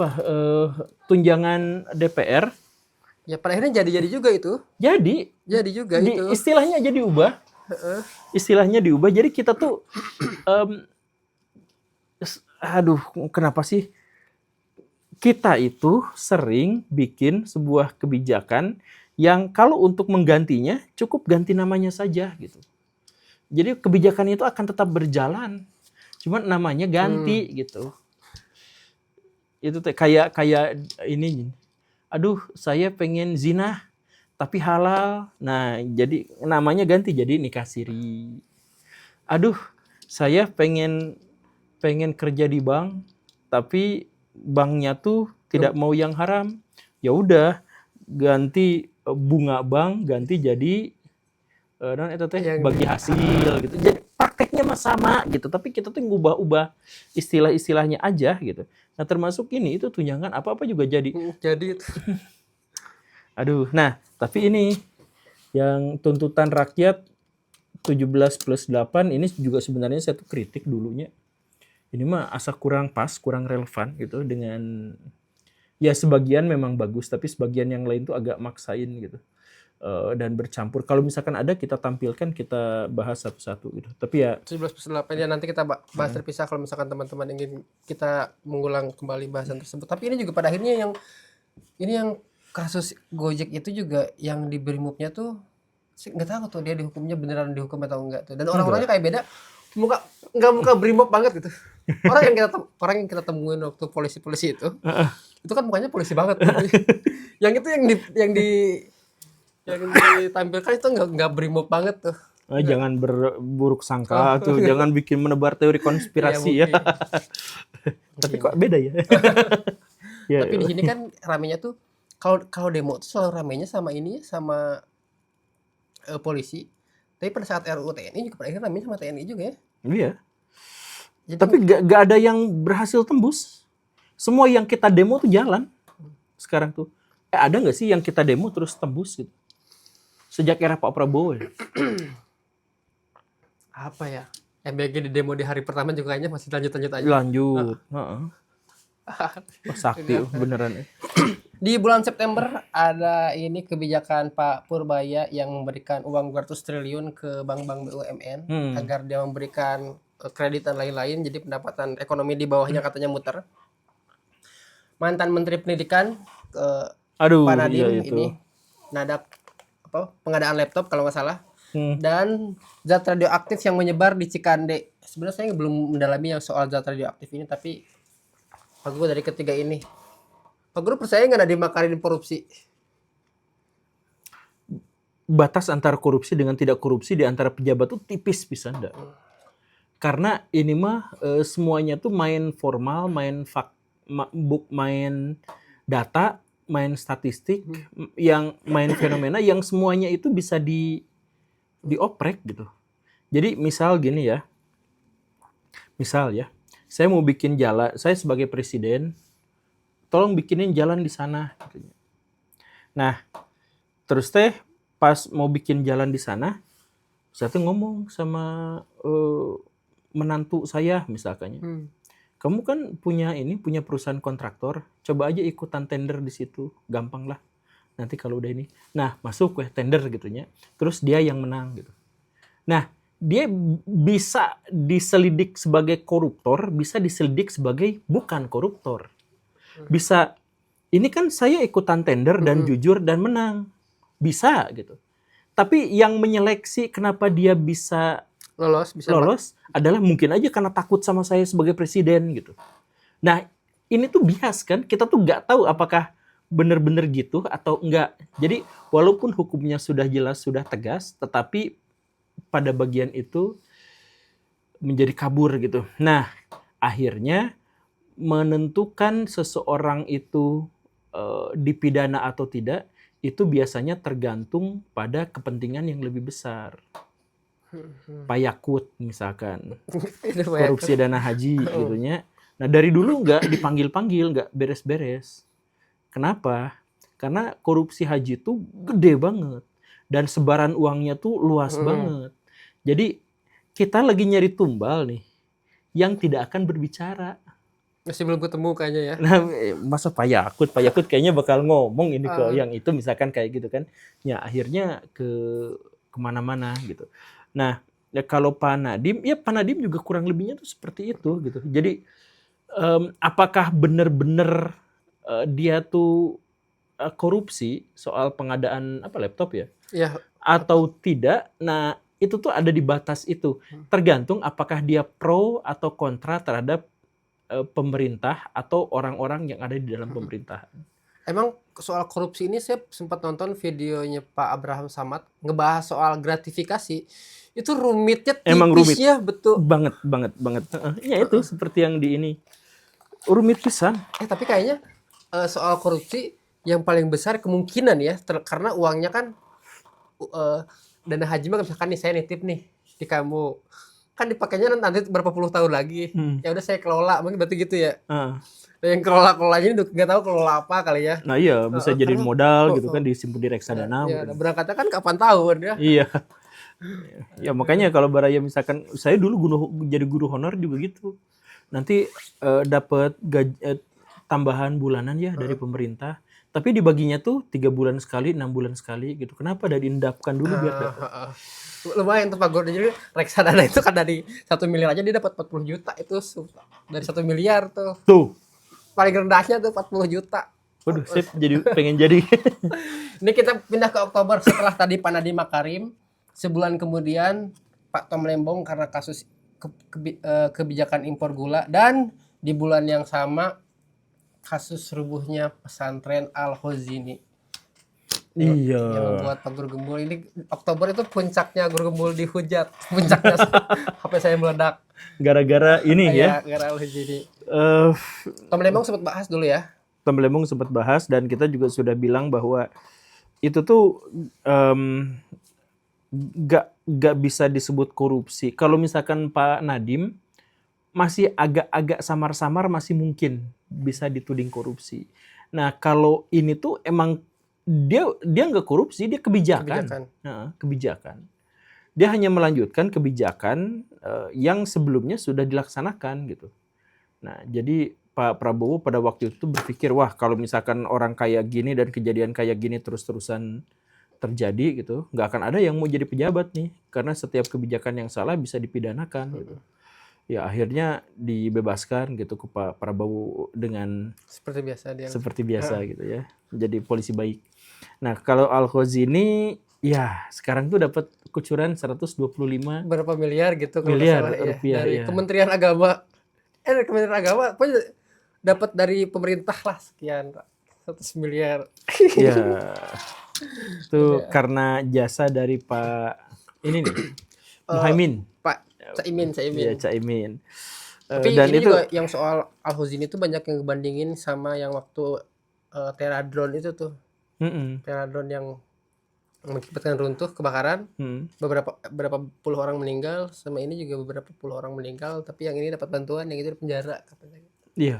tunjangan DPR. Ya pada akhirnya jadi juga itu. Jadi juga itu. Istilahnya aja diubah. Istilahnya diubah. Jadi kita tuh kenapa sih kita itu sering bikin sebuah kebijakan yang kalau untuk menggantinya cukup ganti namanya saja gitu. Jadi kebijakan itu akan tetap berjalan, cuma namanya ganti gitu. Itu kayak ini. Aduh, saya pengen zina tapi halal. Nah, jadi namanya ganti jadi nikah siri. Aduh, saya pengen kerja di bank tapi banknya tuh tidak mau yang haram. Ya udah, ganti bunga bank ganti jadi non itu teh Yang bagi hasil gitu. Jadi prakteknya mah sama gitu, tapi kita tuh ngubah-ubah istilah-istilahnya aja gitu. Nah, termasuk ini itu tunjangan apa-apa juga jadi. Jadi Aduh, nah, tapi ini yang tuntutan rakyat 17+8 ini juga sebenarnya satu kritik dulunya. Ini mah asa kurang pas, kurang relevan gitu dengan ya sebagian memang bagus, tapi sebagian yang lain tuh agak maksain gitu. Dan bercampur. Kalau misalkan ada kita tampilkan, kita bahas satu-satu gitu. Tapi ya 17+8 ya nanti kita bahas terpisah kalau misalkan teman-teman ingin kita mengulang kembali bahasan tersebut. Tapi ini juga pada akhirnya yang kasus Gojek itu juga yang di Brimopnya tuh nggak tahu tuh dia dihukumnya beneran dihukum atau enggak tuh. Dan orang-orangnya kayak beda. Muka Brimop banget gitu. Orang yang kita temuin waktu polisi-polisi itu kan mukanya polisi banget. Yang itu yang ditampilkan itu nggak Brimop banget tuh. jangan berburuk sangka tuh, jangan bikin menebar teori konspirasi ya. Tapi kok beda ya? Ya, Tapi di sini kan ramenya tuh kalau demo tuh selalu ramenya sama ini sama polisi. Tapi pada saat RUU TNI juga pada akhirnya ramenya sama TNI juga ya. iya. Jadi Tapi gak ada yang berhasil tembus. Semua yang kita demo tuh jalan sekarang tuh. Ada nggak sih yang kita demo terus tembus gitu? Sejak era Pak Prabowo ya? apa ya? MBG di demo di hari pertama juga kayaknya masih lanjut aja. Lanjut. Heeh. Wah, sakti beneran ya. Di bulan September ada ini kebijakan Pak Purbaya yang memberikan uang 200 triliun ke bank-bank BUMN agar dia memberikan kredit dan lain-lain, jadi pendapatan ekonomi di bawahnya katanya muter. Mantan Menteri Pendidikan Aduh, Pak Nadiem iya itu. ini nadak pengadaan laptop kalau nggak salah, dan zat radioaktif yang menyebar di Cikande. Sebenarnya saya belum mendalami yang soal zat radioaktif ini, tapi Pak Guru dari ketiga ini, Pak Guru percaya nggak Nadiem Makarim korupsi? Batas antara korupsi dengan tidak korupsi di antara pejabat tuh tipis pisan dah. Karena ini mah semuanya tuh main formal, main main data, main statistik, yang main fenomena yang semuanya itu bisa dioprek gitu. Jadi misal gini ya. Misal ya, saya mau bikin jalan, saya sebagai presiden tolong bikinin jalan di sana gitu. Nah, terus teh pas mau bikin jalan di sana, saya tuh ngomong sama menantu saya misalkannya. Kamu kan punya perusahaan kontraktor, coba aja ikutan tender di situ, gampang lah. Nanti kalau udah ini, nah masuk tender gitunya, terus dia yang menang gitu. Nah, dia bisa diselidik sebagai koruptor, bisa diselidik sebagai bukan koruptor. Bisa, ini kan saya ikutan tender dan jujur dan menang, bisa gitu. Tapi yang menyeleksi kenapa dia bisa lolos adalah mungkin aja karena takut sama saya sebagai presiden gitu. Nah, ini tuh bias kan, kita tuh nggak tahu apakah benar-benar gitu atau enggak. Jadi walaupun hukumnya sudah jelas, sudah tegas, tetapi pada bagian itu menjadi kabur gitu. Nah, akhirnya menentukan seseorang itu dipidana atau tidak, itu biasanya tergantung pada kepentingan yang lebih besar. Payakut misalkan, korupsi dana haji gitunya. Nah, dari dulu nggak dipanggil-panggil, nggak beres-beres. Kenapa? Karena korupsi haji itu gede banget dan sebaran uangnya tuh luas banget. Jadi kita lagi nyari tumbal nih yang tidak akan berbicara. Masih belum ketemu kayaknya ya. Nah, masa Payakut kayaknya bakal ngomong ini ke yang itu misalkan kayak gitu kan. Ya akhirnya kemana-mana gitu. Nah, ya kalau Pak Nadiem, ya Pak Nadiem juga kurang lebihnya tuh seperti itu gitu. Jadi apakah benar-benar dia tuh korupsi soal pengadaan laptop ya? Ya. Atau tidak? Nah, itu tuh ada di batas itu. Tergantung apakah dia pro atau kontra terhadap pemerintah atau orang-orang yang ada di dalam pemerintahan. Emang soal korupsi ini saya sempat nonton videonya Pak Abraham Samad ngebahas soal gratifikasi. Itu rumitnya tipis. Emang rumit. Ya, betul. Banget. Ya itu seperti yang di ini. Rumit pisan. Tapi kayaknya soal korupsi yang paling besar kemungkinan ya karena uangnya kan dana haji mah misalkan nih saya nitip nih di kamu kan dipakainya nanti berapa puluh tahun lagi. Ya udah saya kelola mungkin berarti gitu ya. Ah. Nah, yang kelolanya ini nggak tahu kelola apa kali ya. Nah iya bisa jadi karena- modal gitu kan disimpan di reksadana. Ya, mungkin. berangkatnya kan kapan tahun ya. Iya. Ya makanya kalau Baraya misalkan saya dulu jadi guru honor juga gitu. Nanti dapat tambahan bulanan ya dari pemerintah. Tapi dibaginya tuh 3 bulan sekali, 6 bulan sekali gitu. Kenapa dari diendapkan dulu biar dapat. Lumayan tuh Pak Gor. Jadi reksadana itu kan dari 1 miliar aja dia dapat 40 juta itu dari 1 miliar tuh. Tuh. Paling rendahnya tuh 40 juta. Waduh, saya jadi pengen jadi. Ini kita pindah ke Oktober setelah tadi Pak Nadiem Makarim. Sebulan kemudian Pak Tom Lembong karena kasus kebijakan impor gula dan di bulan yang sama kasus rubuhnya pesantren Al-Khozini. Iya. Yang membuat Pak Guru Gembul ini Oktober itu puncaknya Guru Gembul dihujat. Puncaknya HP saya meledak. Gara-gara ini ya. Gara Al-Khozini. Eh, Tom Lembong sempat bahas dulu ya. Tom Lembong sempat bahas dan kita juga sudah bilang bahwa itu tuh gak bisa disebut korupsi. Kalau misalkan Pak Nadiem masih agak-agak samar-samar masih mungkin bisa dituding korupsi. Nah kalau ini tuh emang dia nggak korupsi, dia kebijakan. Nah, kebijakan. Dia hanya melanjutkan kebijakan yang sebelumnya sudah dilaksanakan gitu. Nah jadi Pak Prabowo pada waktu itu berpikir wah kalau misalkan orang kayak gini dan kejadian kayak gini terus-terusan terjadi gitu, nggak akan ada yang mau jadi pejabat nih karena setiap kebijakan yang salah bisa dipidanakan gitu. Ya akhirnya dibebaskan gitu ke Pak Prabowo dengan seperti biasa gitu ya, jadi polisi baik. Nah kalau Al-Khozini ya sekarang tuh dapat kucuran 125 berapa miliar gitu miliar salah, rupiah dari ya. Kementerian Agama. Kementerian Agama pokoknya dapat dari pemerintah lah sekian 100 miliar. Ya. Itu karena jasa dari Pak ini nih Muhaimin. Pak Caimin. Ya, Caimin. Tapi Dan ini itu juga yang soal Al-Khozini itu banyak yang ngebandingin sama yang waktu Teradron itu tuh. Teradron yang mengakibatkan runtuh kebakaran. Beberapa puluh orang meninggal, sama ini juga beberapa puluh orang meninggal, tapi yang ini dapat bantuan, yang itu di penjara katanya. Iya.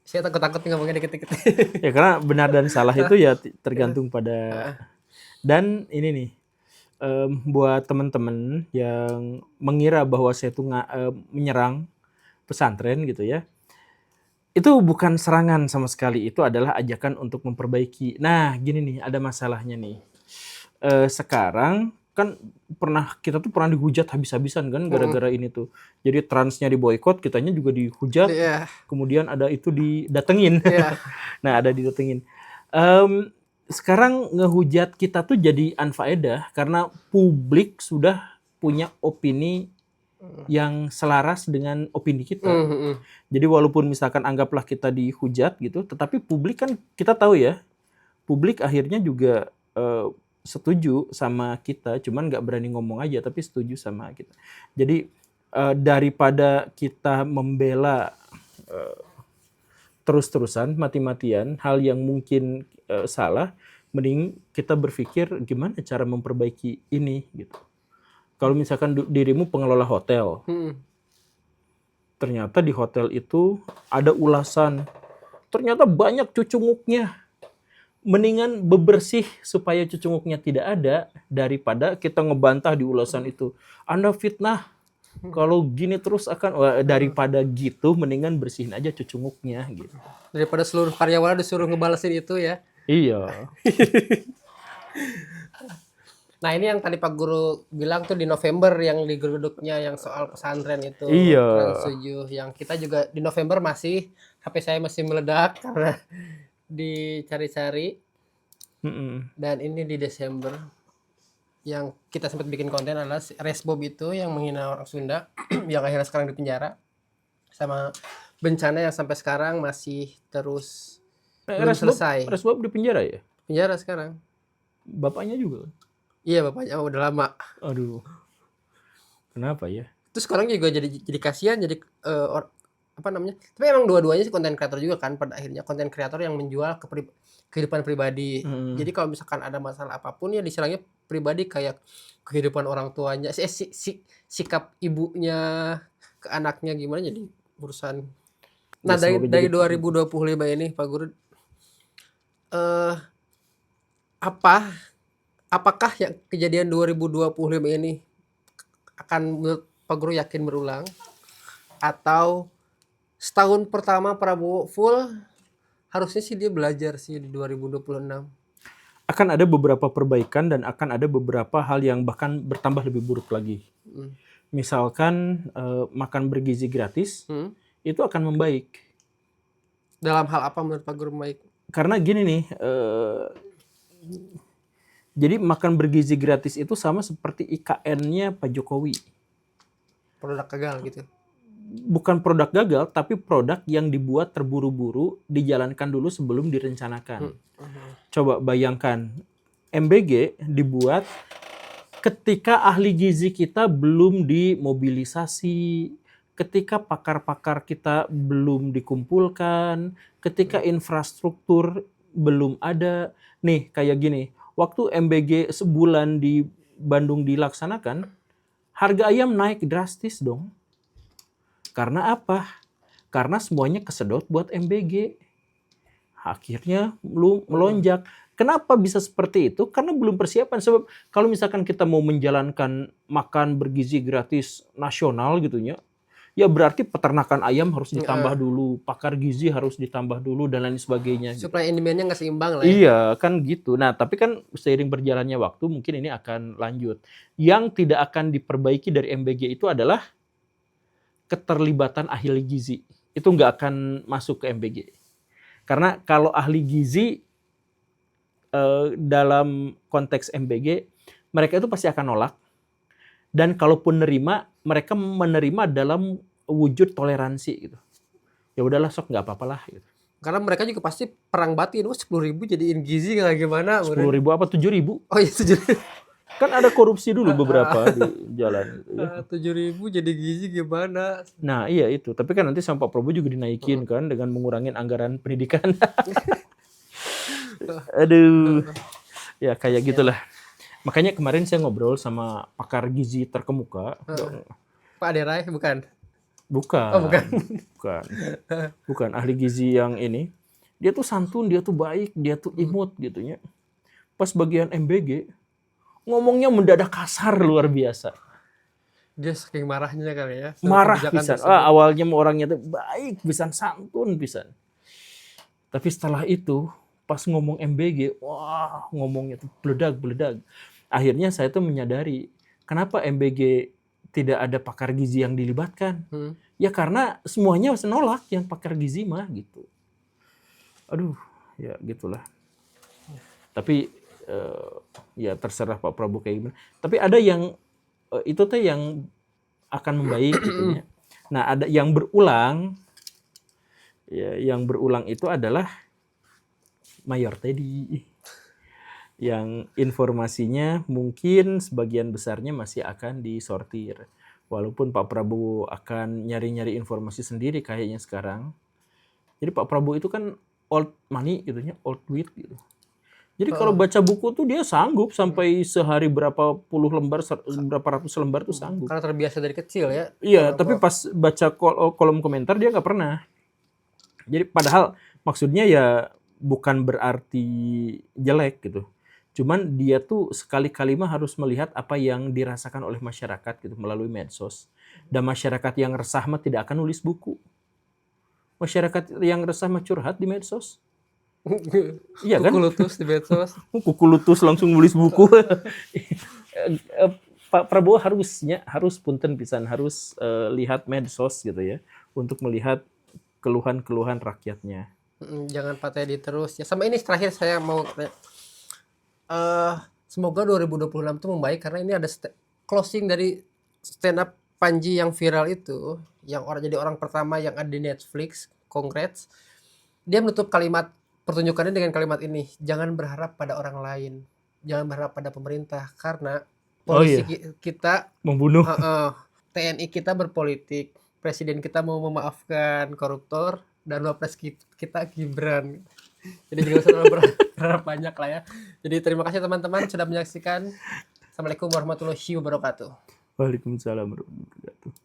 Saya takut ngomongnya dikit-dikit. Ya karena benar dan salah itu ya tergantung pada dan ini nih buat teman-teman yang mengira bahwa saya tuh menyerang pesantren gitu ya. Itu bukan serangan sama sekali, itu adalah ajakan untuk memperbaiki. Nah, gini nih, ada masalahnya nih. Sekarang kan kita tuh pernah dihujat habis-habisan kan gara-gara ini tuh. Jadi transnya diboykot, kitanya juga dihujat. Kemudian ada itu didatengin. Nah, ada didatengin. Sekarang ngehujat kita tuh jadi unfaedah karena publik sudah punya opini yang selaras dengan opini kita. Jadi walaupun misalkan anggaplah kita dihujat gitu, tetapi publik kan kita tahu ya, publik akhirnya juga setuju sama kita, cuman nggak berani ngomong aja, tapi setuju sama kita. Jadi daripada kita membela terus-terusan, mati-matian, hal yang mungkin salah, mending kita berpikir gimana cara memperbaiki ini gitu. Kalau misalkan dirimu pengelola hotel, ternyata di hotel itu ada ulasan, ternyata banyak cucunguknya. Mendingan bebersih supaya cucunguknya tidak ada daripada kita ngebantah di ulasan itu. Anda fitnah, kalau gini terus akan daripada gitu, mendingan bersihin aja cucunguknya gitu. Daripada seluruh karyawan disuruh ngebalesin itu ya. Iya. Nah ini yang tadi Pak Guru bilang tuh di November yang digeruduknya yang soal pesantren itu. Iya. Trans 7 yang kita juga di November masih HP saya masih meledak karena dicari-cari. Dan ini di Desember yang kita sempat bikin konten adalah Resbob itu yang menghina orang Sunda yang akhirnya sekarang di penjara, sama bencana yang sampai sekarang masih terus belum selesai. Resbob di penjara ya? Penjara sekarang. Bapaknya juga? Iya bapaknya udah lama. Aduh. Kenapa ya? Terus sekarang juga jadi kasihan, jadi apa namanya? Tapi emang dua-duanya sih konten kreator juga kan pada akhirnya konten kreator yang menjual kehidupan pribadi. Jadi kalau misalkan ada masalah apapun ya diserangnya pribadi kayak kehidupan orang tuanya, sikap ibunya ke anaknya gimana jadi urusan. Nah, Ya, semoga dari jadi 2025 ini Pak Guru eh apakah yang kejadian 2025 ini akan menurut Pak Guru yakin berulang atau setahun pertama Prabowo full harusnya sih dia belajar sih di 2026. akan ada beberapa perbaikan dan akan ada beberapa hal yang bahkan bertambah lebih buruk lagi. Misalkan makan bergizi gratis itu akan membaik. Dalam hal apa menurut Pak Guru baik? Karena gini nih, jadi makan bergizi gratis itu sama seperti IKN-nya Pak Jokowi. Produk gagal gitu. Bukan produk gagal, tapi produk yang dibuat terburu-buru, dijalankan dulu sebelum direncanakan. Coba bayangkan, MBG dibuat ketika ahli gizi kita belum dimobilisasi, ketika pakar-pakar kita belum dikumpulkan, ketika infrastruktur belum ada. Nih, kayak gini, waktu MBG sebulan di Bandung dilaksanakan, harga ayam naik drastis dong. Karena apa? Karena semuanya kesedot buat MBG. Akhirnya melonjak. Kenapa bisa seperti itu? Karena belum persiapan. Sebab kalau misalkan kita mau menjalankan makan bergizi gratis nasional gitu ya berarti peternakan ayam harus ditambah dulu, pakar gizi harus ditambah dulu dan lain sebagainya. Supaya demand-nya nggak seimbang lah ya. Iya, kan gitu. Nah, tapi kan seiring berjalannya waktu mungkin ini akan lanjut. Yang tidak akan diperbaiki dari MBG itu adalah keterlibatan ahli gizi. Itu nggak akan masuk ke MBG. Karena kalau ahli gizi dalam konteks MBG, mereka itu pasti akan nolak. Dan kalaupun mereka menerima dalam wujud toleransi gitu. Ya udahlah sok nggak apa-apalah gitu. Karena mereka juga pasti perang batin. 10.000 jadiin gizi nggak gimana. 10.000 apa 7.000? Oh iya 7.000. Kan ada korupsi dulu beberapa di jalan. Gitu, ya. 7.000 jadi gizi gimana? Nah iya itu. Tapi kan nanti sama Pak Prabowo juga dinaikin kan dengan mengurangi anggaran pendidikan. Aduh. Ya kayak gitulah. Makanya kemarin saya ngobrol sama pakar gizi terkemuka. Pak Aderai bukan? Bukan. Oh bukan. Bukan ahli gizi yang ini. Dia tuh santun, dia tuh baik, dia tuh imut gitu ya. Pas bagian MBG ngomongnya mendadak kasar luar biasa. Dia saking marahnya kali ya. Marah pisan. Awalnya orangnya tuh baik pisan, santun pisan. Tapi setelah itu pas ngomong MBG, wah ngomongnya tuh beledag. Akhirnya saya tuh menyadari kenapa MBG tidak ada pakar gizi yang dilibatkan. Ya karena semuanya nolak yang pakar gizi mah gitu. Aduh, ya gitulah. Tapi ya terserah Pak Prabowo kayak gimana. Tapi ada yang itu tuh yang akan membaik gitu ya. Nah, ada yang berulang. Ya, yang berulang itu adalah Mayor Teddy. Yang informasinya mungkin sebagian besarnya masih akan disortir. Walaupun Pak Prabowo akan nyari-nyari informasi sendiri kayaknya sekarang. Jadi Pak Prabowo itu kan old money gitu ya, old duit gitu. Jadi kalau baca buku tuh dia sanggup sampai sehari berapa puluh lembar, berapa ratus lembar tuh sanggup. Karena terbiasa dari kecil ya. Iya, tapi pas baca kolom komentar dia nggak pernah. Jadi padahal maksudnya ya bukan berarti jelek gitu. Cuman dia tuh sekali-kali mah harus melihat apa yang dirasakan oleh masyarakat gitu melalui medsos. Dan masyarakat yang resah mah tidak akan nulis buku. Masyarakat yang resah mah curhat di medsos. Iya kan? Kuku lutus di medsos. Kuku lutus langsung nulis buku. Pak Prabowo harus punten pisan, harus lihat medsos gitu ya untuk melihat keluhan-keluhan rakyatnya. Jangan Pak Teddy terus ya. Sama ini terakhir saya mau semoga 2026 itu membaik karena ini ada closing dari stand up Panji yang viral itu, yang jadi orang pertama yang ada di Netflix. Congrats. Dia menutup kalimat pertunjukannya dengan kalimat ini, jangan berharap pada orang lain, jangan berharap pada pemerintah karena polisi kita membunuh. TNI kita berpolitik, presiden kita mau memaafkan koruptor dan wapres kita Gibran. Jadi juga usah berharap banyak lah ya. Jadi terima kasih teman-teman sudah menyaksikan. Assalamualaikum warahmatullahi wabarakatuh. Waalaikumsalam warahmatullahi wabarakatuh.